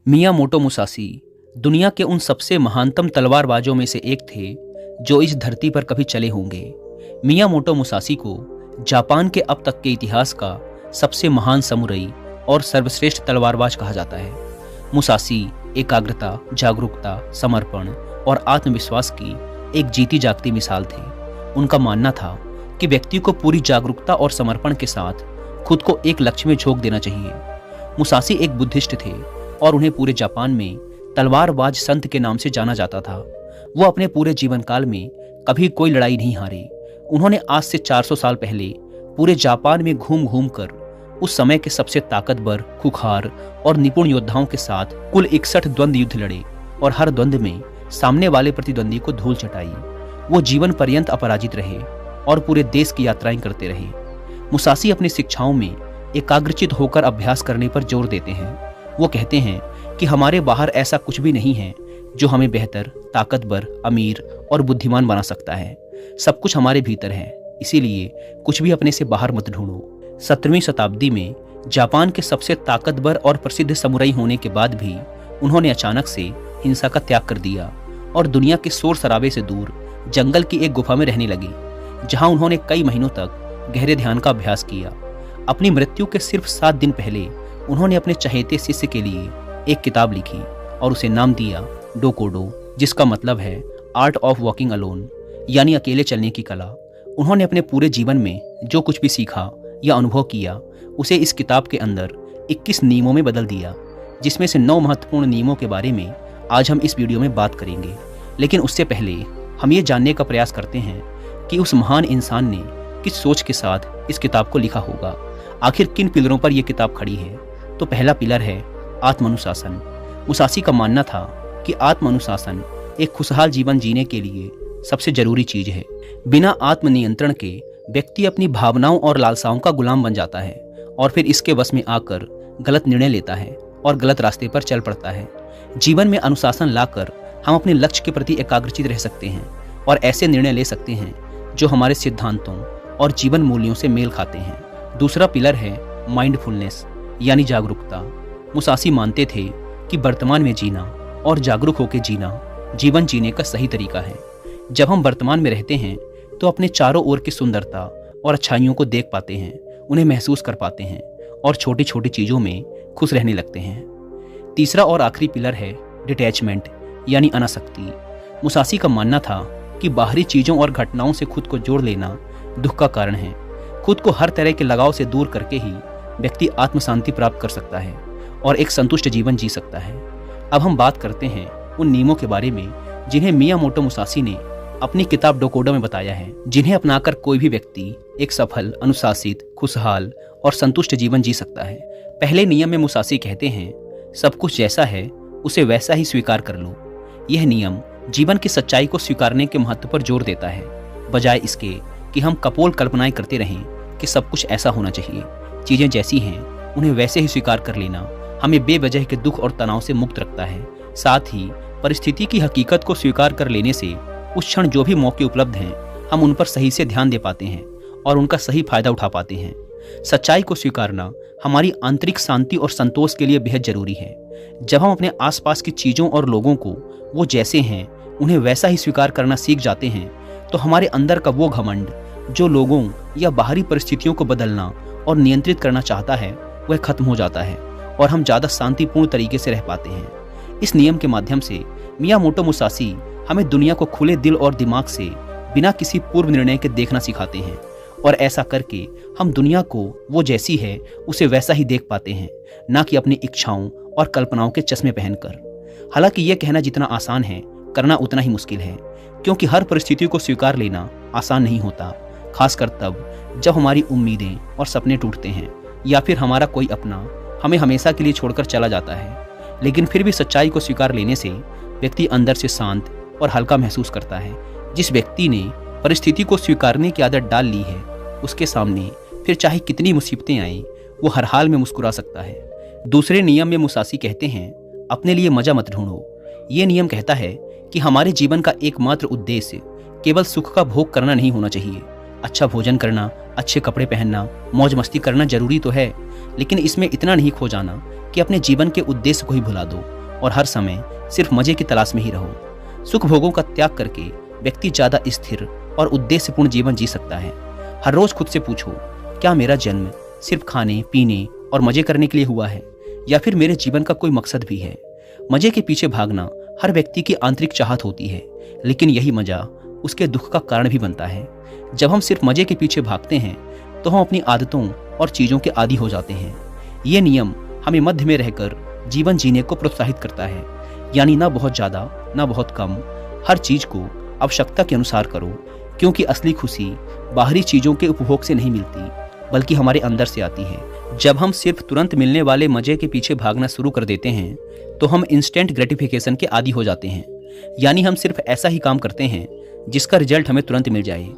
Miyamoto Musashi दुनिया के उन सबसे महानतम तलवारबाजों में से एक थे जो इस धरती पर कभी चले होंगे। मियामोटो मुसाशी को जापान के अब तक के इतिहास का सबसे महान समुराई और सर्वश्रेष्ठ तलवारबाज कहा जाता है। मुसाशी एकाग्रता, जागरूकता, समर्पण और आत्मविश्वास की एक जीती जागती मिसाल थे। उनका मानना था कि व्यक्ति को पूरी जागरूकता और समर्पण के साथ खुद को एक लक्ष्य में झोंक देना चाहिए। मुसाशी एक बुद्धिस्ट थे और उन्हें पूरे जापान में तलवारबाज संत के नाम से जाना जाता था। वो अपने पूरे जीवन काल में कभी कोई लड़ाई नहीं हारे। उन्होंने आज से 400 साल पहले पूरे जापान में घूम घूम कर उस समय के सबसे ताकतवर, खुखार और निपुण योद्धाओं के साथ कुल 61 द्वंद्व युद्ध लड़े और हर द्वंद्व में सामने वाले प्रतिद्वंदी को धूल चटाई। वो जीवन पर्यंत अपराजित रहे और पूरे देश की यात्राएं करते रहे। मुसाशी अपनी शिक्षाओं में एकाग्रचित होकर अभ्यास करने पर जोर देते हैं। वो कहते हैं कि हमारे बाहर ऐसा कुछ भी नहीं है जो हमें बेहतर, ताकतवर, अमीर और बुद्धिमान बना सकता है। सब कुछ हमारे भीतर है, इसीलिए कुछ भी अपने से बाहर मत ढूंढो। 17वीं शताब्दी में जापान के सबसे ताकतवर और प्रसिद्ध समुराई होने के बाद भी उन्होंने अचानक से हिंसा का त्याग कर दिया और दुनिया के शोर शराबे से दूर जंगल की एक गुफा में रहने लगे, जहां उन्होंने कई महीनों तक गहरे ध्यान का अभ्यास किया। अपनी मृत्यु के सिर्फ 7 दिन पहले उन्होंने अपने चहेते शिष्य के लिए एक किताब लिखी और उसे नाम दिया डोकोडो, जिसका मतलब है आर्ट ऑफ वॉकिंग अलोन, यानी अकेले चलने की कला। उन्होंने अपने पूरे जीवन में जो कुछ भी सीखा या अनुभव किया उसे इस किताब के अंदर 21 नियमों में बदल दिया, जिसमें से 9 महत्वपूर्ण नियमों के बारे में आज हम इस वीडियो में बात करेंगे। लेकिन उससे पहले हम ये जानने का प्रयास करते हैं कि उस महान इंसान ने किस सोच के साथ इस किताब को लिखा होगा। आखिर किन पिलरों पर यह किताब खड़ी है? तो पहला पिलर है आत्मानुशासन। मुसाशी का मानना था कि आत्मानुशासन एक खुशहाल जीवन जीने के लिए सबसे जरूरी चीज है। बिना आत्मनियंत्रण के व्यक्ति अपनी भावनाओं और लालसाओं का गुलाम बन जाता है और फिर इसके वश में आकर गलत निर्णय लेता है और गलत रास्ते पर चल पड़ता है। जीवन में अनुशासन लाकर हम अपने लक्ष्य के प्रति एकाग्रचित रह सकते हैं और ऐसे निर्णय ले सकते हैं जो हमारे सिद्धांतों और जीवन मूल्यों से मेल खाते हैं। दूसरा पिलर है माइंडफुलनेस, यानी जागरूकता। मुसाशी मानते थे कि वर्तमान में जीना और जागरूक होकर जीना जीवन जीने का सही तरीका है। जब हम वर्तमान में रहते हैं तो अपने चारों ओर की सुंदरता और अच्छाइयों को देख पाते हैं, उन्हें महसूस कर पाते हैं और छोटी छोटी चीज़ों में खुश रहने लगते हैं। तीसरा और आखिरी पिलर है डिटैचमेंट, यानी अनासक्ति। मुसाशी का मानना था कि बाहरी चीज़ों और घटनाओं से खुद को जोड़ लेना दुख का कारण है। खुद को हर तरह के लगाव से दूर करके ही व्यक्ति आत्म शांति प्राप्त कर सकता है और एक संतुष्ट जीवन जी सकता है। अब हम बात करते हैं उन नियमों के बारे में जिन्हें मियामोटो मुसाशी ने अपनी किताब डोकोडो में बताया है, जिन्हें अपनाकर कोई भी व्यक्ति एक सफल, अनुशासित, खुशहाल और संतुष्ट जीवन जी सकता है। पहले नियम में मुसाशी कहते हैं, सब कुछ जैसा है उसे वैसा ही स्वीकार कर लो। यह नियम जीवन की सच्चाई को स्वीकारने के महत्व पर जोर देता है, बजाय इसके कि हम कपोल कल्पनाएं करते रहें कि सब कुछ ऐसा होना चाहिए। चीज़ें जैसी हैं उन्हें वैसे ही स्वीकार कर लेना हमें बेवजह के दुख और तनाव से मुक्त रखता है। साथ ही परिस्थिति की हकीकत को स्वीकार कर लेने से उस क्षण जो भी मौके उपलब्ध हैं हम उन पर सही से ध्यान दे पाते हैं और उनका सही फायदा उठा पाते हैं। सच्चाई को स्वीकारना हमारी आंतरिक शांति और संतोष के लिए बेहद जरूरी है। जब हम अपने आसपास की चीज़ों और लोगों को वो जैसे हैं उन्हें वैसा ही स्वीकार करना सीख जाते हैं तो हमारे अंदर का वो घमंड जो लोगों या बाहरी परिस्थितियों को बदलना और नियंत्रित करना चाहता है वह खत्म हो जाता है और हम ज़्यादा शांतिपूर्ण तरीके से रह पाते हैं। इस नियम के माध्यम से मियामोटो मुसाशी हमें दुनिया को खुले दिल और दिमाग से बिना किसी पूर्व निर्णय के देखना सिखाते हैं और ऐसा करके हम दुनिया को वो जैसी है उसे वैसा ही देख पाते हैं, ना कि अपनी इच्छाओं और कल्पनाओं के चश्मे पहनकर। हालांकि यह कहना जितना आसान है करना उतना ही मुश्किल है, क्योंकि हर परिस्थिति को स्वीकार लेना आसान नहीं होता, खासकर तब जब हमारी उम्मीदें और सपने टूटते हैं या फिर हमारा कोई अपना हमें हमेशा के लिए छोड़कर चला जाता है। लेकिन फिर भी सच्चाई को स्वीकार लेने से व्यक्ति अंदर से शांत और हल्का महसूस करता है। जिस व्यक्ति ने परिस्थिति को स्वीकारने की आदत डाल ली है उसके सामने फिर चाहे कितनी मुसीबतें आएं वो हर हाल में मुस्कुरा सकता है। दूसरे नियम में मुसाशी कहते हैं, अपने लिए मजा मत ढूंढो। ये नियम कहता है कि हमारे जीवन का एकमात्र उद्देश्य केवल सुख का भोग करना नहीं होना चाहिए। अच्छा भोजन करना, अच्छे कपड़े पहनना, मौज मस्ती करना जरूरी तो है, लेकिन इसमें इतना नहीं खो जाना कि अपने जीवन के उद्देश्य को ही भुला दो और हर समय सिर्फ मजे की तलाश में ही रहो। सुख भोगों का त्याग करके व्यक्ति ज़्यादा स्थिर और उद्देश्यपूर्ण जीवन जी सकता है। हर रोज खुद से पूछो, क्या मेरा जन्म सिर्फ खाने पीने और मजे करने के लिए हुआ है या फिर मेरे जीवन का कोई मकसद भी है। मजे के पीछे भागना हर व्यक्ति की आंतरिक चाहत होती है, लेकिन यही मजा उसके दुख का कारण भी बनता है। जब हम सिर्फ मजे के पीछे भागते हैं तो हम अपनी आदतों और चीज़ों के आदी हो जाते हैं। ये नियम हमें मध्य में रहकर जीवन जीने को प्रोत्साहित करता है, यानी ना बहुत ज़्यादा ना बहुत कम। हर चीज़ को आवश्यकता के अनुसार करो, क्योंकि असली खुशी बाहरी चीज़ों के उपभोग से नहीं मिलती बल्कि हमारे अंदर से आती है। जब हम सिर्फ तुरंत मिलने वाले मजे के पीछे भागना शुरू कर देते हैं तो हम इंस्टेंट ग्रेटिफिकेशन के आदी हो जाते हैं, यानी हम सिर्फ ऐसा ही काम करते हैं जिसका रिजल्ट हमें तुरंत मिल जाए।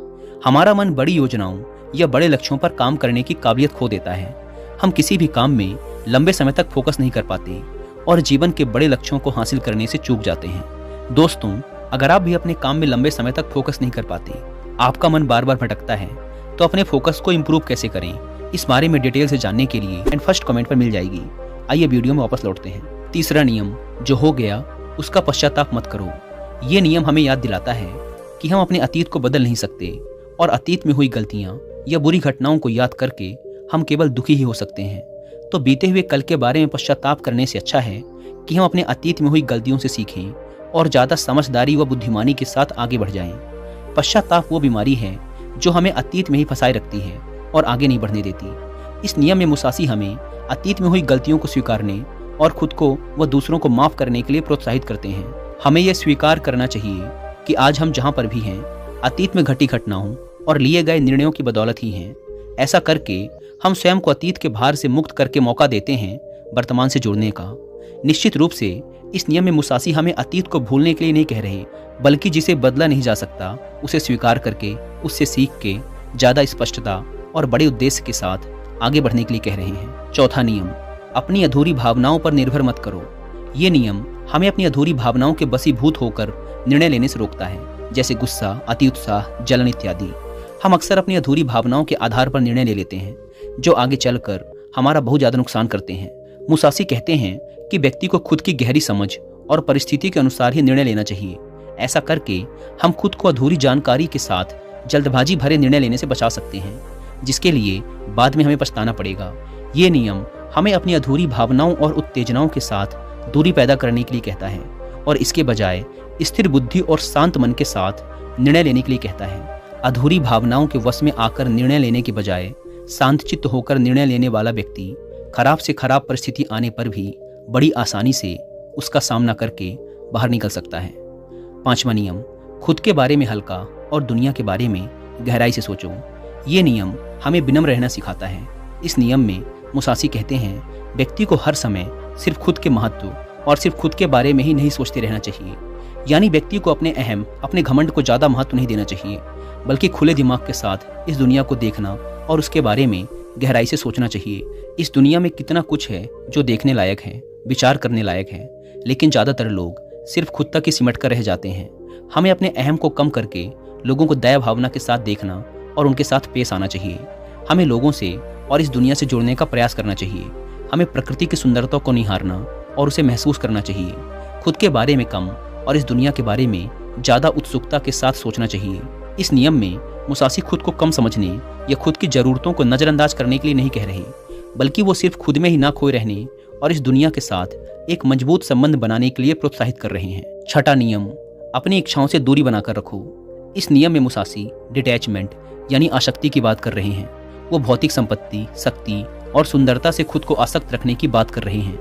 हमारा मन बड़ी योजनाओं या बड़े लक्ष्यों पर काम करने की काबिलियत खो देता है। हम किसी भी काम में लंबे समय तक फोकस नहीं कर पाते और जीवन के बड़े लक्ष्यों को हासिल करने से चूक जाते हैं। दोस्तों, अगर आप भी अपने काम में लंबे समय तक फोकस नहीं कर पाते, आपका मन बार बार भटकता है, तो अपने फोकस को इम्प्रूव कैसे करें, इस बारे में डिटेल से जानने के लिए एंड फर्स्ट कमेंट पर मिल जाएगी। आइए वीडियो में वापस लौटते हैं। तीसरा नियम, जो हो गया उसका पश्चाताप मत करो। ये नियम हमें याद दिलाता है कि हम अपने अतीत को बदल नहीं सकते और अतीत में हुई गलतियां या बुरी घटनाओं को याद करके हम केवल दुखी ही हो सकते हैं। तो बीते हुए कल के बारे में पश्चाताप करने से अच्छा है कि हम अपने अतीत में हुई गलतियों से सीखें और ज़्यादा समझदारी व बुद्धिमानी के साथ आगे बढ़ जाएं। पश्चाताप वो बीमारी है जो हमें अतीत में ही फंसाए रखती है और आगे नहीं बढ़ने देती। इस नियम में मुसासी हमें अतीत में हुई गलतियों को स्वीकारने और खुद को व दूसरों को माफ़ करने के लिए प्रोत्साहित करते हैं। हमें यह स्वीकार करना चाहिए कि आज हम जहाँ पर भी हैं, अतीत में घटी घटनाओं और लिए गए निर्णयों की बदौलत ही हैं। ऐसा करके हम स्वयं को अतीत के भार से मुक्त करके मौका देते हैं वर्तमान से जुड़ने का। निश्चित रूप से इस नियम में मुसासी हमें अतीत को भूलने के लिए नहीं कह रहे, बल्कि जिसे बदला नहीं जा सकता उसे स्वीकार करके, उससे सीख के ज़्यादा स्पष्टता और बड़े उद्देश्य के साथ आगे बढ़ने के लिए कह रहे हैं। चौथा नियम, अपनी अधूरी भावनाओं पर निर्भर मत करो। ये नियम हमें अपनी अधूरी भावनाओं के बसीभूत होकर निर्णय लेने से रोकता है, जैसे गुस्सा, अति उत्साह, जलन इत्यादि। हम अक्सर अपनी अधूरी भावनाओं के आधार पर निर्णय ले लेते हैं जो आगे चलकर हमारा बहुत ज़्यादा नुकसान करते हैं। मुसासी कहते हैं कि व्यक्ति को खुद की गहरी समझ और परिस्थिति के अनुसार ही निर्णय लेना चाहिए। ऐसा करके हम खुद को अधूरी जानकारी के साथ जल्दबाजी भरे निर्णय लेने से बचा सकते हैं, जिसके लिए बाद में हमें पछताना पड़ेगा। ये नियम हमें अपनी अधूरी भावनाओं और उत्तेजनाओं के साथ दूरी पैदा करने के लिए कहता है और इसके बजाय स्थिर बुद्धि और शांत मन के साथ निर्णय लेने के लिए कहता है। अधूरी भावनाओं के वश में आकर निर्णय लेने के बजाय शांतचित्त होकर निर्णय लेने वाला व्यक्ति खराब से खराब परिस्थिति आने पर भी बड़ी आसानी से उसका सामना करके बाहर निकल सकता है। पांचवा नियम, खुद के बारे में हल्का और दुनिया के बारे में गहराई से सोचो। ये नियम हमें विनम्र रहना सिखाता है। इस नियम में मुसासी कहते हैं, व्यक्ति को हर समय सिर्फ खुद के महत्व और सिर्फ खुद के बारे में ही नहीं सोचते रहना चाहिए। यानी व्यक्ति को अपने घमंड को ज़्यादा महत्व नहीं देना चाहिए, बल्कि खुले दिमाग के साथ इस दुनिया को देखना और उसके बारे में गहराई से सोचना चाहिए। इस दुनिया में कितना कुछ है जो देखने लायक है, विचार करने लायक है, लेकिन ज़्यादातर लोग सिर्फ खुद तक ही सिमट कर रह जाते हैं। हमें अपने अहम को कम करके लोगों को दया भावना के साथ देखना और उनके साथ पेश आना चाहिए। हमें लोगों से और इस दुनिया से जुड़ने का प्रयास करना चाहिए। हमें प्रकृति की सुंदरता को निहारना और उसे महसूस करना चाहिए। खुद के बारे में कम और इस दुनिया के बारे में ज़्यादा उत्सुकता के साथ सोचना चाहिए। इस नियम में मुसासी खुद को कम समझने या खुद की ज़रूरतों को नज़रअंदाज करने के लिए नहीं कह रहे, बल्कि वो सिर्फ खुद में ही ना खोए रहने और इस दुनिया के साथ एक मजबूत संबंध बनाने के लिए प्रोत्साहित कर रहे हैं। छठा नियम, अपनी इच्छाओं से दूरी बनाकर रखो। इस नियम में मुसासी डिटैचमेंट यानी आसक्ति की बात कर रहे हैं। वो भौतिक संपत्ति, शक्ति और सुंदरता से खुद को आसक्त रखने की बात कर रहे हैं,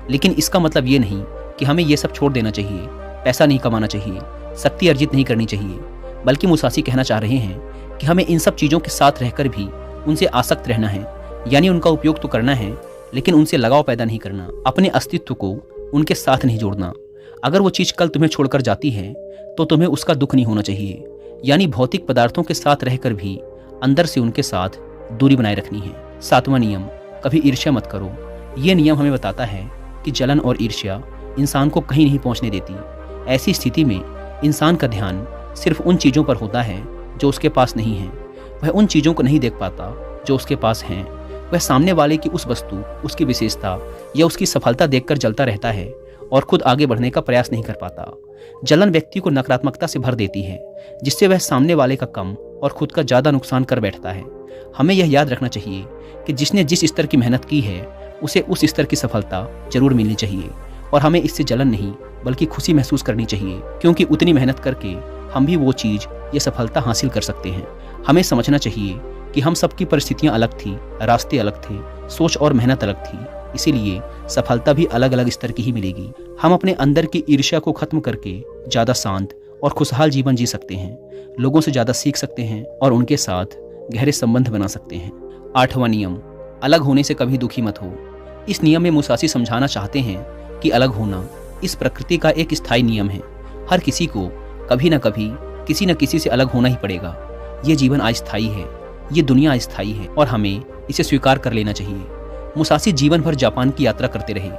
लेकिन इसका मतलब ये नहीं कि हमें ये सब छोड़ देना चाहिए, पैसा नहीं कमाना चाहिए, शक्ति अर्जित नहीं करनी चाहिए, बल्कि मुसासी कहना चाह रहे हैं कि हमें इन सब चीज़ों के साथ रहकर भी उनसे आसक्त रहना है, यानी उनका उपयोग तो करना है लेकिन उनसे लगाव पैदा नहीं करना, अपने अस्तित्व को उनके साथ नहीं जोड़ना। अगर वो चीज़ कल तुम्हें छोड़कर जाती है तो तुम्हें उसका दुख नहीं होना चाहिए, यानी भौतिक पदार्थों के साथ रहकर भी अंदर से उनके साथ दूरी बनाए रखनी है। सातवां नियम, कभी ईर्ष्या मत करो। ये नियम हमें बताता है कि जलन और ईर्ष्या इंसान को कहीं नहीं पहुंचने देती। ऐसी स्थिति में इंसान का ध्यान सिर्फ उन चीज़ों पर होता है जो उसके पास नहीं है। वह उन चीज़ों को नहीं देख पाता जो उसके पास हैं। वह सामने वाले की उस वस्तु, उसकी विशेषता या उसकी सफलता देखकर जलता रहता है और खुद आगे बढ़ने का प्रयास नहीं कर पाता। जलन व्यक्ति को नकारात्मकता से भर देती है, जिससे वह सामने वाले का कम और खुद का ज़्यादा नुकसान कर बैठता है। हमें यह याद रखना चाहिए कि जिसने जिस स्तर की मेहनत की है उसे उस स्तर की सफलता जरूर मिलनी चाहिए, और हमें इससे जलन नहीं बल्कि खुशी महसूस करनी चाहिए, क्योंकि उतनी मेहनत करके हम भी वो चीज़ या सफलता हासिल कर सकते हैं। हमें समझना चाहिए कि हम सबकी परिस्थितियां अलग थी, रास्ते अलग थे, सोच और मेहनत अलग थी, इसीलिए सफलता भी अलग अलग स्तर की ही मिलेगी। हम अपने अंदर की ईर्ष्या को खत्म करके ज़्यादा शांत और खुशहाल जीवन जी सकते हैं, लोगों से ज़्यादा सीख सकते हैं और उनके साथ गहरे संबंध बना सकते हैं। 8वां नियम, अलग होने से कभी दुखी मत हो। इस नियम में मुसाशी समझाना चाहते हैं कि अलग होना इस प्रकृति का एक स्थायी नियम है। हर किसी को कभी न कभी किसी न किसी से अलग होना ही पड़ेगा। ये जीवन अस्थायी है, ये दुनिया अस्थायी है और हमें इसे स्वीकार कर लेना चाहिए। मुसाशी जीवन भर जापान की यात्रा करते रहे,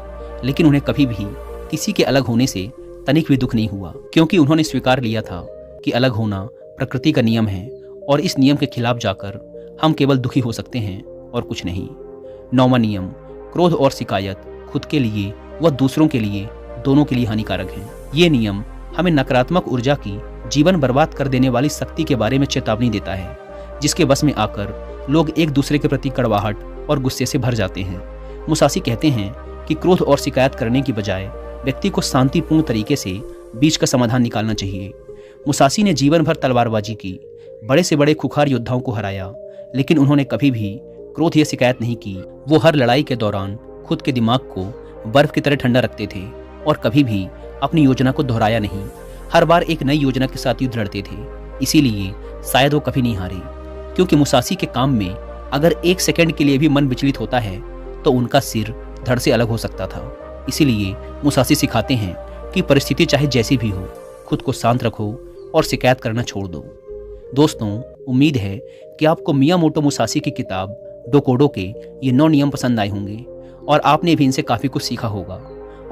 लेकिन उन्हें कभी भी किसी के अलग होने से तनिक भी दुख नहीं हुआ, क्योंकि उन्होंने स्वीकार लिया था कि अलग होना प्रकृति का नियम है और इस नियम के खिलाफ जाकर हम केवल दुखी हो सकते हैं और कुछ नहीं। 9वां नियम, क्रोध और शिकायत खुद के लिए व दूसरों के लिए, दोनों के लिए हानिकारक है। ये नियम हमें नकारात्मक ऊर्जा की जीवन बर्बाद कर देने वाली शक्ति के बारे में चेतावनी देता है, जिसके बस में आकर लोग एक दूसरे के प्रति कड़वाहट और गुस्से से भर जाते हैं। मुसाशी कहते हैं कि क्रोध और शिकायत करने की बजाय व्यक्ति को शांतिपूर्ण तरीके से बीच का समाधान निकालना चाहिए। मुसाशी ने जीवन भर तलवारबाजी की, बड़े से बड़े खुखार योद्धाओं को हराया, लेकिन उन्होंने कभी भी क्रोध या शिकायत नहीं की। वो हर लड़ाई के दौरान खुद के दिमाग को बर्फ की तरह ठंडा रखते थे और कभी भी अपनी योजना को दोहराया नहीं। हर बार एक नई योजना के साथ युद्ध लड़ते थे, इसीलिए शायद वो कभी नहीं हारे। क्योंकि मुसाशी के काम में अगर 1 सेकंड के लिए भी मन विचलित होता है तो उनका सिर धड़ से अलग हो सकता था। इसीलिए मुसाशी सिखाते हैं कि परिस्थिति चाहे जैसी भी हो, खुद को शांत रखो और शिकायत करना छोड़ दो। दोस्तों, उम्मीद है कि आपको मियामोटो मुसाशी की किताब डोकोडो के ये 9 नियम पसंद आए होंगे और आपने भी इनसे काफ़ी कुछ सीखा होगा।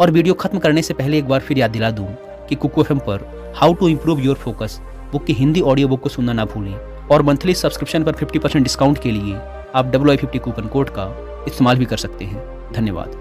और वीडियो खत्म करने से पहले एक बार फिर याद दिला दूं कि कुकू एफएम पर how to improve your focus book की हिंदी ऑडियो बुक को सुनना ना भूलें, और मंथली सब्सक्रिप्शन पर 50% डिस्काउंट के लिए आप WI50 कूपन कोड का इस्तेमाल भी कर सकते हैं। धन्यवाद।